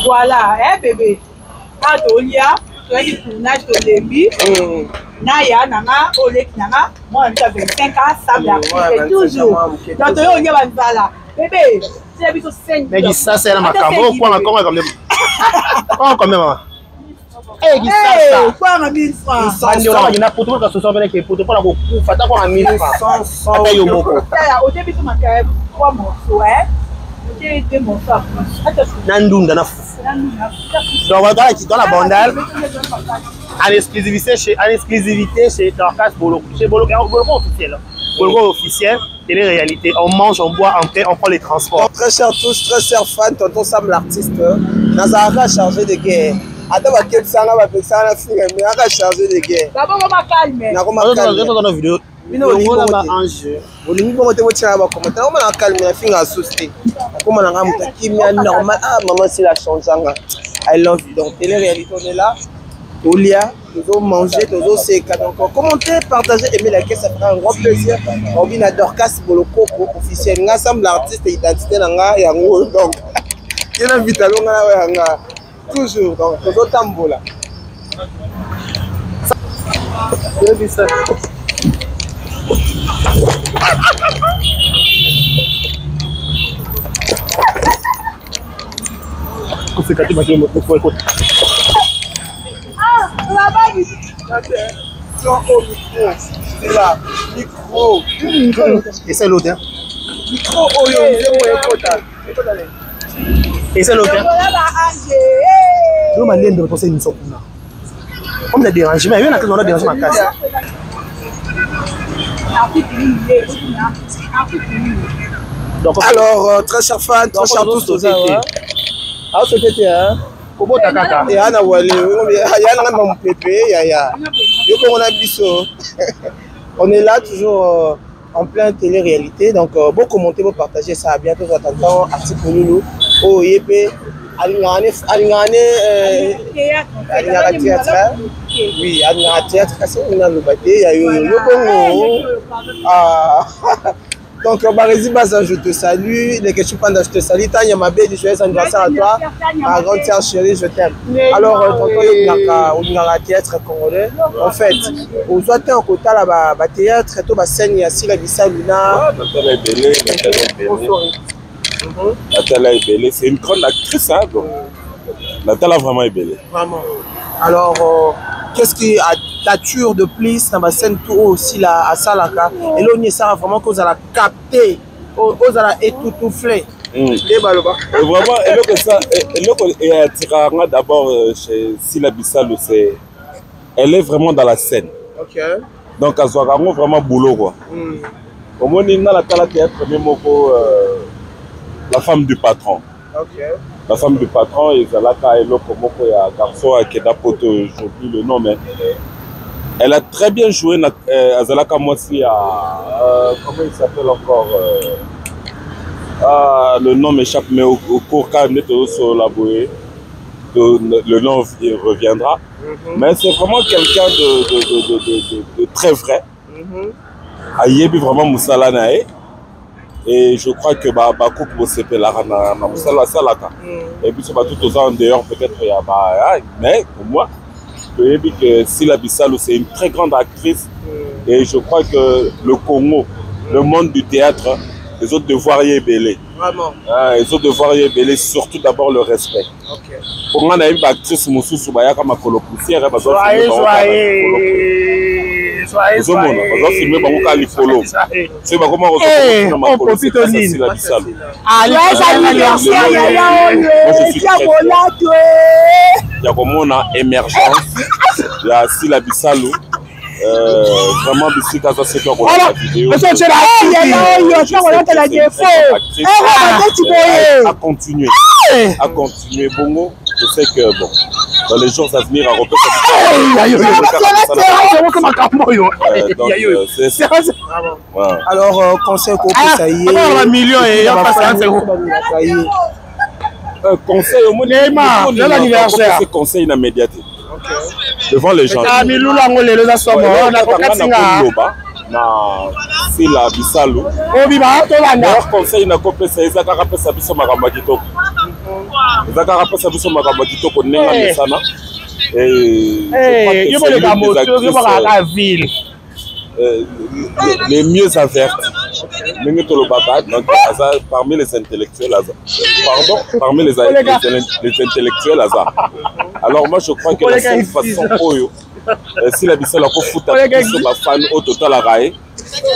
Voilà, eh bébé. Adolia, tu as dit tournage de Lémi. Naya, Nana, Olek, Nana. Moi, on a 25 ans, ça me toujours. Donc, on y va là. Bébé, tu as vu ce 5 ans. Mais ça, c'est la macambo. Comment comme même. Eh, qui ça? Quoi, ma 1000 francs? Il y a pour tout le monde qui se sont venus pour tout le monde. Fata quoi, 1000 francs. Au début, tu m'as fait 3 morceaux, hein? J'ai 2 morceaux. Nandounda na fou. Donc voilà qui dans la bandale en exclusivité chez Dorcas Bolo. Chez Bolo officiel. Bolo officiel, télé-réalité. On mange, on boit, on paie, on prend les transports. Très chers tous, très chers fans, tonton Sam l'artiste. Nazara chargé de guerre. Attends, quel sang va faire ça la fille, mais on a chargé de guerre. D'abord, on va calmer. Dans nos vidéos. On va en jeu. On va commenter. On va calmer la fille à souci. Comment on a qui est normal. Ah, maman, c'est la chance. I love you. Donc, télé-réalité, on est là. Olia, nous allons manger, nous allons se donc commenter, partager, aimer la caisse, ça fera un grand plaisir. On vient à Dorcas pour le coco officiel. Nous sommes l'artiste et l'identité et en haut. Donc, il y a un vital, toujours. Donc, nous allons tambour là. Micro. Et c'est l'autre. Micro, et c'est l'autre. Nous allons penser une sorte. On a dérangé, mais il y en a qui ont dérangé ma casse. Alors, très chers fans, très chers tous, ah, c'était hein? Comment t'as kaka? Et Anna Wale, il y a un pépé, on est là toujours en plein télé-réalité, donc bon commenter, bon partager ça. À bientôt, j'attends article pour nous. Oh, yépé, Alingane théâtre. Oui, Alingane théâtre, c'est une nouvelle. Il y a donc, je te salue. Les questions pendant je te salue. Tanya Mabé, joyeux anniversaire à toi. Ma grande sœur chérie, je t'aime. Alors, tonton, il y a un théâtre congolais. En fait, on doit être en côté là-bas, théâtre, tout scène, il y a Sila Bissaluna. Nathalie est belle. C'est une grande actrice. Hein, Nathalie vraiment est belle. Vraiment. Alors, qu'est-ce qui t'attire de plus dans la scène tout aussi là à Salaka et là on y ça vraiment qu'on a capté, on a étoufflé. Vraiment, et attirant d'abord chez Sila Bissalo, elle est vraiment dans la scène. Ok. Donc elle soit vraiment boulot quoi. Au moins il y a la théâtre même la femme du patron. Ok. La femme du patron, il y a un garçon qui est aujourd'hui le nom, mais elle a très bien joué. Azalaka Mwasi comment il s'appelle encore le nom m'échappe, mais au cours quand même sur la bouée, le nom reviendra. Mais c'est vraiment quelqu'un de très vrai. Ayebi vraiment Moussala Nae. Et je crois que Bakou c'est la Moussala Salaka. Et puis c'est pas tout aux en dehors peut-être il y a mais pour moi je peux dire que Sila Bissalo c'est une très grande actrice et je crois que le Congo, le monde du théâtre, les autres devoirs y est belé. Vraiment. Les autres devoirs y est belé, surtout d'abord le respect. Okay. Pour moi on a une actrice Moussou Soubaya comme Makolo Poussière. Soyez. Filmer Bangoka Lipolo. C'est comment on profite aussi. Sila Bissalo. Il y a comme on a émergence. Il y a Sila Bissalo. Vraiment, c'est quoi la vidéo. À continuer. À continuer. Bongo, je sais que bon, dans les jours à venir, à alors, conseil qu'on peut ça y est. Million et conseil au moins. L'anniversaire. Conseil dans médiatique. Devant les gens. Sila Bissalo. Leur conseil n'a pas ça, ils ont pas ça, ils sont eza kaka mpesa biso makambo ya kitoko ndenge amesana les mieux avertis ndenge tolobaka donc parmi les intellectuels parmi les intellectuels alors moi je crois que la seule façon oyo si la biso la kofuta biso bafan oyo totalaka ye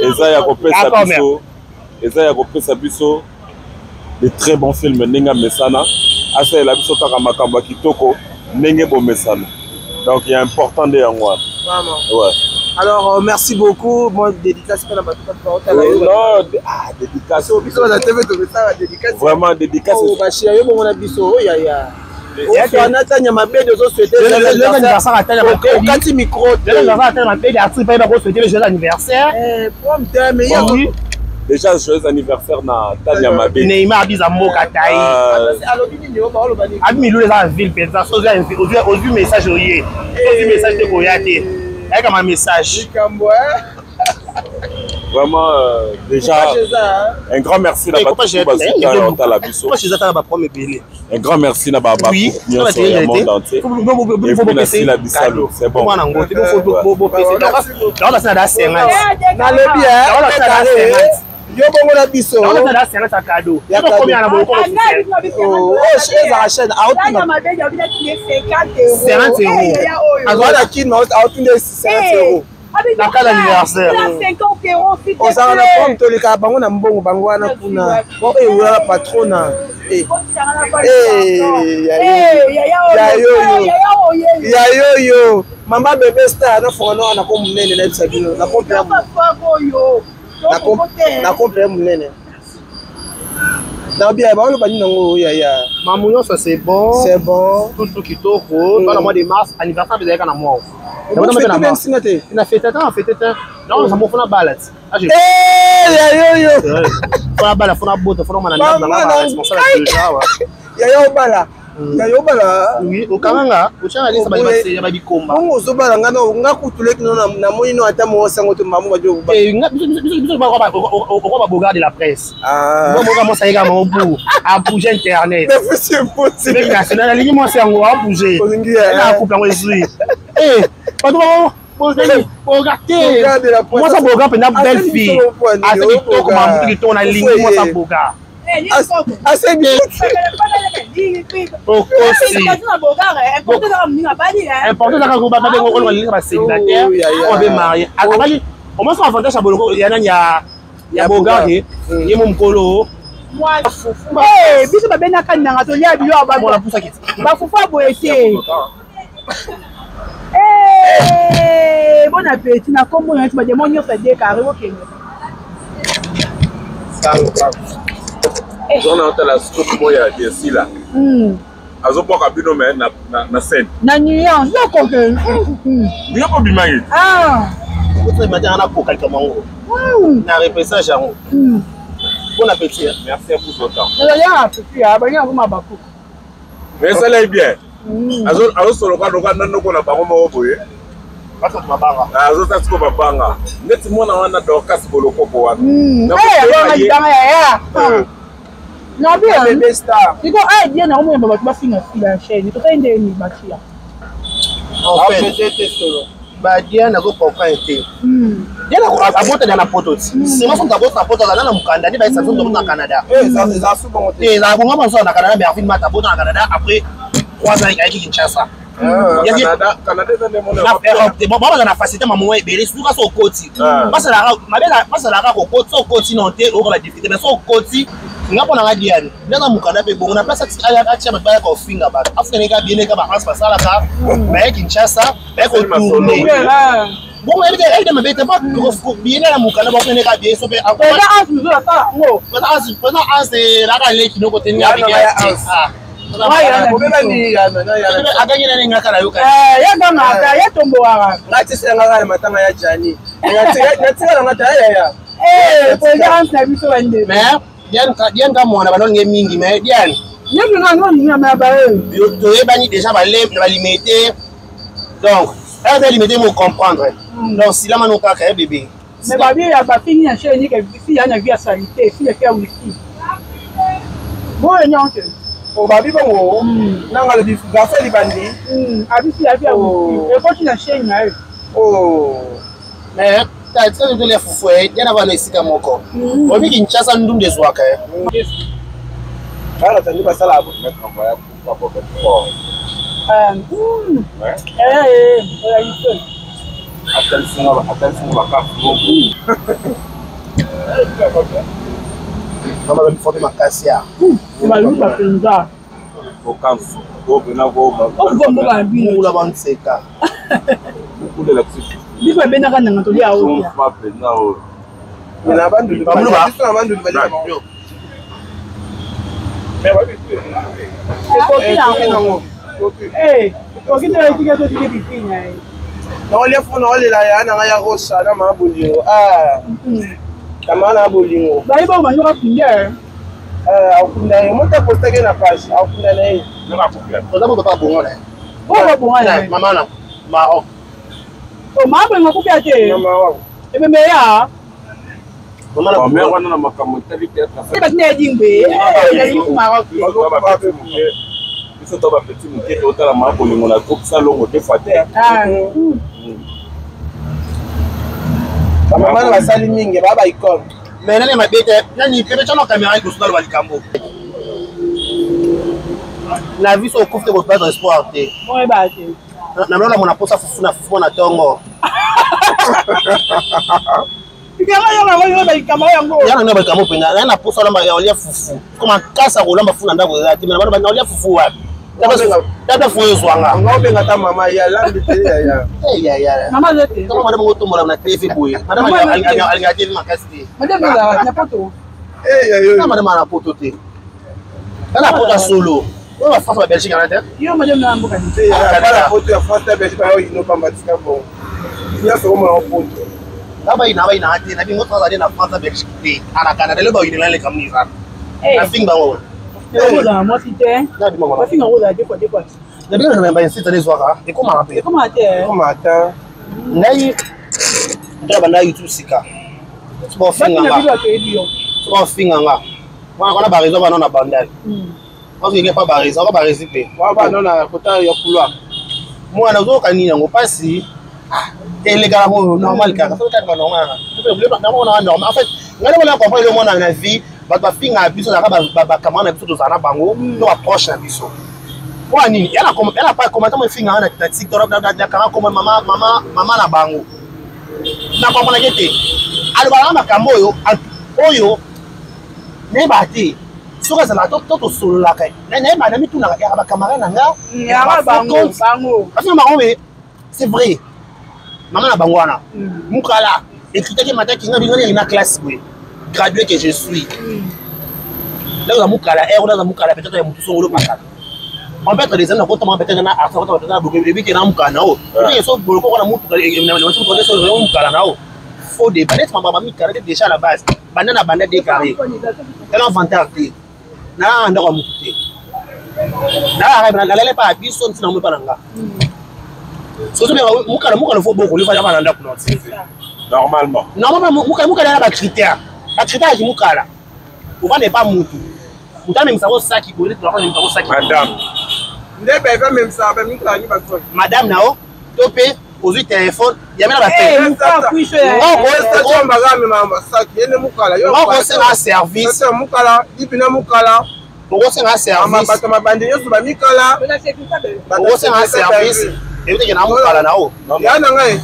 eza ya kopesa biso de très bons films ndenge amesana asalela biso kaka makambo ya kitoko ndenge bomesana donc il est important de yango wana. Ouais. Alors merci beaucoup. Moi dédicace pas la dédicace. Vraiment dédicace. Oh bashi yo bon na biso ya ya. Natanya mabede zo souhaiter l'anniversaire à telle kati micro. L'anniversaire à telle mabede artiste pas ko souhaiter le joyeux anniversaire. Pour me mais oui. Déjà joyeux anniversaire na Tanya Mabé. Neymar Bizamboka Tai. Ami Lou les en ville pensa aux message oyé. Aux message de Koyate. Avec un message. Vraiment déjà un grand merci na un grand merci na baba sur le monde entier. Merci la bisalo, c'est bon. Yo bongo la biso. On a la séance à cadeau. Il y a combien à beaucoup oh, chez la chaîne out. 50 euros. Azwala kin na out de 50 euros. Na kala anniversaire. 50 euros fit. On s'en rend compte to le ka bango na mbongo bango wana kuna. Bon la patrona. Yo. Mama bébé star na fono na ko munene na bisabino. Na ko pia. Na comprendre munene. Na bien ba lo bani nango ya. Mamunyo ça c'est bon. C'est bon. Tout kitoko. Dans le mois de mars anniversaire de kana moi. On a fait bien signaté. Il a fait tata, on fait tata. Non, ça m'a fait la balade. Yo. Faut la balade, faut la botte, faut la manana dans la responsable déjà ouais. Bala. Yo bala. Oui, au Kamanga, au changa lisa ba bikomba. Bongo zo bala ngana nga kutule kino na moino ata mo sango to mamu bajo ba. Biso ba boga de la presse. Bongo mo saïga mo bu a bouger internet. Mais c'est impossible. Le national la ligne mo sango a bouger. Na couple ngo ezui. Pardon. Regardez. Moi ça boga pena belle fille. A ce qui toko mamu qui ton na ligne moi ça boga. Assez bien. Important dans le baba bengo on va célibataire on va marier akali au moins son avantage à boloko ya bogare ye mo mkolo moi biso babena kananga to lia bilo ba bona pusa kiti ba fufa boyete bon appétit na kombo na ba demonyo fa de carré okenge on a la scope moya bien si là azopoka bino me na scène na nuance non comprendre bien ko bimangi vous matin na poka kamango na repassage yango bon appétit merci pour votre temps ya appétit ya banya ko mabaku mais ça là bien azo solo ka doka nando ko na bango mo boye bato mabanga azo tasiko babanga neti mona wana dokas boloko ko wana non bien bébé star il faut aider na omo baba ba finga fila chaîne to tende ni batia en fait c'était solo ba dia na ko comprendre te dia na ko abota na poto c'est moi son d'abord na poto na mukanda ni ba isa zo na Canada ça sous bon te la bonga manso na Canada mais afin mata bota na Canada après 3 ans avec Kinshasa Canada c'est mon Europe na facilité maman ebele suka so koti masala ka ko koti so koti non te o ka ba difficulté mais so koti ngapo na ngadiani ndanga mukanda pe bongo na place atia mabala ko finga ba afune ka bien ka ba France pasala ka ba Kinshasa ba ko tourner bon elle de mabete pas ko bien na mukanda ba fune ka bien so pe akona azu zo ta ngo pendant as la ka le kino ko tenia avec aganye na ngaka la yoka ya ngaka ya tomboa ngati senga matanga ya jani ya ngata ya présidence na biso wande mais bien ka mwana banonge mingi mais bien nyongo ngano ni na ba to ebani déjà ba limité donc elle va limiter mo comprendre donc si la mano ka ka bébé mais ba bien ya ba fini na chez ni que fille ya na vie à sanité fille qui a wifi bon nyongo Oh, babi bongo. Nanga le bifu garçon libandi. Abisi abi abu. Et quand tu n'achètes rien. Oh. Mais t'as dit de les foufouer, il y en a pas les sika moko. On dit qu'il chasse un doum des ouaka. Ah, t'as dit pas ça là. Mettre en voyage pour pas être fort. Ouais. Attention, la carte. Maman va me former ma cassia. C'est ma loupe à Penza. Au camp, au Benavo, Ou la bande seka. beaucoup d'électricité. Il faut bien avoir un atelier à eau. Pas Benavo. Mais la bande de Libani. La bande de Libani. C'est pour qui t'as dit que tu étais pipi. Non, les fonds, non, les là, non, il y a Rocha, non, ma boulio. Ah, comment la boulio? Bah, il va manger à finir. Moi, t'as posté la page. On n'a pas bon. Bon, Maman, là. Maroc. oh, ma bonne, on coupe à terre. Et bien, meilleur. Maman, la Mais on a ma camouflage. C'est pas né d'ingé. Il y a eu Maroc. Ils sont dans un petit mouquet qui est au main pour les a trouvé ça long des fois terre. Ah, Maman va salir mingi, baba icon. mais là, ma bête, là, il peut mettre la caméra et tout dans le Walicambo. La vie sur le couvre de votre base de sport. bon, bah, Na mwana mwana posa fufu na fufu na tongo. Yana na bakamo penga. Na posa lamba ya olia fufu. Koma kasa ko lamba funa ndako ya timina bana olia fufu wapi. Tata fuyo zwanga. Ngaobe ngata mama ya lambi te ya. Ya. maman zote. Kama madame ngoto mola na TV boy. Madame alingati makasti. Madame là, n'importe où. Na madame na poto te. Na poto solo. On va faire la Belgique en tête. Yo, madame là, mboka. La photo ya France Belgique ba yo ino pa matika bon. Ya so mo na photo. Kaba ina ate na bingo tsaza na France Belgique te. Ana Canada le ba ina le kamni za. Na finga wo. Moi c'était. Na bimo Moi finga rola deux fois. Na bingo na mba sita les waka. E comment rappeler? Comment t'es? Comment attends? Nai ndaba na YouTube sika. Bon finga nga. Bon finga nga. Wana ba raison ba non na bandal. Parce qu'il n'y a pas de raison, on va résister. On va non na kota ya couloir. Moi na zo kanina ngo pasi. Et les gars normal car ça c'est pas normal. Normal. En fait, ngale wala comprendre le monde dans la vie, ba finga biso na ba kamana biso tozana bango, no approche na biso. Kwa nini? Elle a pas commenté mon finga na TikTok na kama comme mama na bango. Na comprendre que te. Alors ba makambo oyo ne ba te. Soka za to solo la kai. Na ba na mitu na ba camarade na nga. Ya bango. Parce que c'est vrai. Maman na bangwana. Mukala écrit que matin qui ngabingani na classe oui. Gradué que je suis. Là on a mukala on a mukala peut-être ya mutu songolo pakala. On peut être des gens quand on peut-être na arsa quand on na beaucoup de qui na mukala nao. Mais so boloko na mutu na mutu ko so mukala nao. Faut des balettes maman mikala déjà à la base. Banana banana décarré. Elle inventaire na ndako mutu. Na arrêt na lele pa biso ntina mo pananga. Surtout mukala faut beaucoup le faire dans ndako non. Normalement. Normalement mukala na ba critère. Ba critère qui mukala. On va ne pas mutu. Mutu même ça ça qui connaît toi même ça qui. Madame. Ndebe va même ça ba mukala ni ba so. Madame nao topé poser téléphone, il y a même la Eh, mukala kuisho ya. On va même mama ça qui est mukala yo. On va faire un service. C'est mukala, dipina mukala. On va faire un service. Mama ba bande yo ba mikala. On a fait tout ça. On va faire un service. Et vous avez mukala nao. Ya na ngai.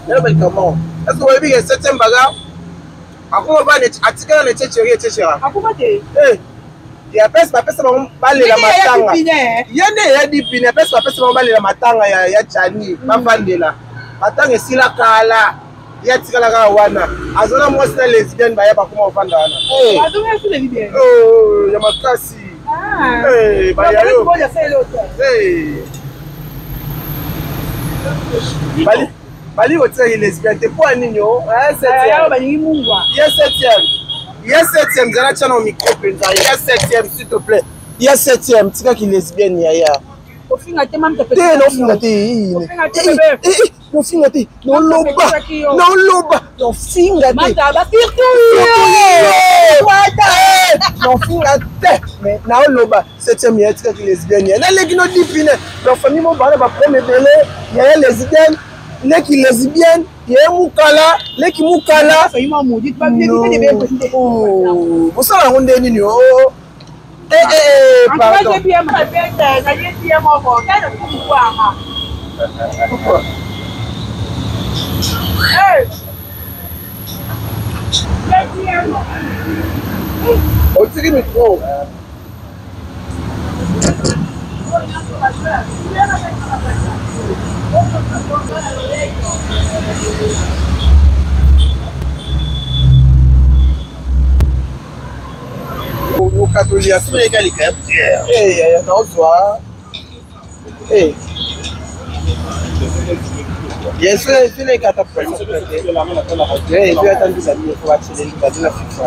Ya ba comment? Est-ce que vous avez 7e baga? Akuma ba ne atikana ne chechera. Akuma te. Ya pesa ba bale la matanga. Yene ya dipine pesa ba bale la matanga ya chani bafandela. Matanga sila kala. Ya tikala ka wana. Azona mwasi lesbienne ba ya ba kuma ofanda wana. Azona sile libye. Oh, ya makasi. Ba ya yo. Bali wote lesbienne te kwa nini yo? Il y a 7e, zala tchana au micro penza. Il y a 7e, s'il te plaît. Il y a 7e, tika qui lesbienne yaya. Au final, t'es même te. Non finga te. Non loba. Non loba. Non finga te. Mataba surtout. Non finga te. Mais na loba 7e yettre lesbienne. Na legino dipine. Donc famille mon bana ba premier belé, il y a lesbienne, les qui lesbienne, il y a mukala, les qui mukala. Ça y m'a maudit pas bien de bien. Oh, vous savez on est ni oh. Pardon. J'ai bien ma bête, j'ai bien mon bon. Qu'est-ce que vous voir? Pourquoi? Hey. On tire le micro. O catholique. Eh, não zoar. Eh. Yes, c'est les gars qui ont fait. Eh, il y a tant de amis qui vont attirer les gars de la fiction.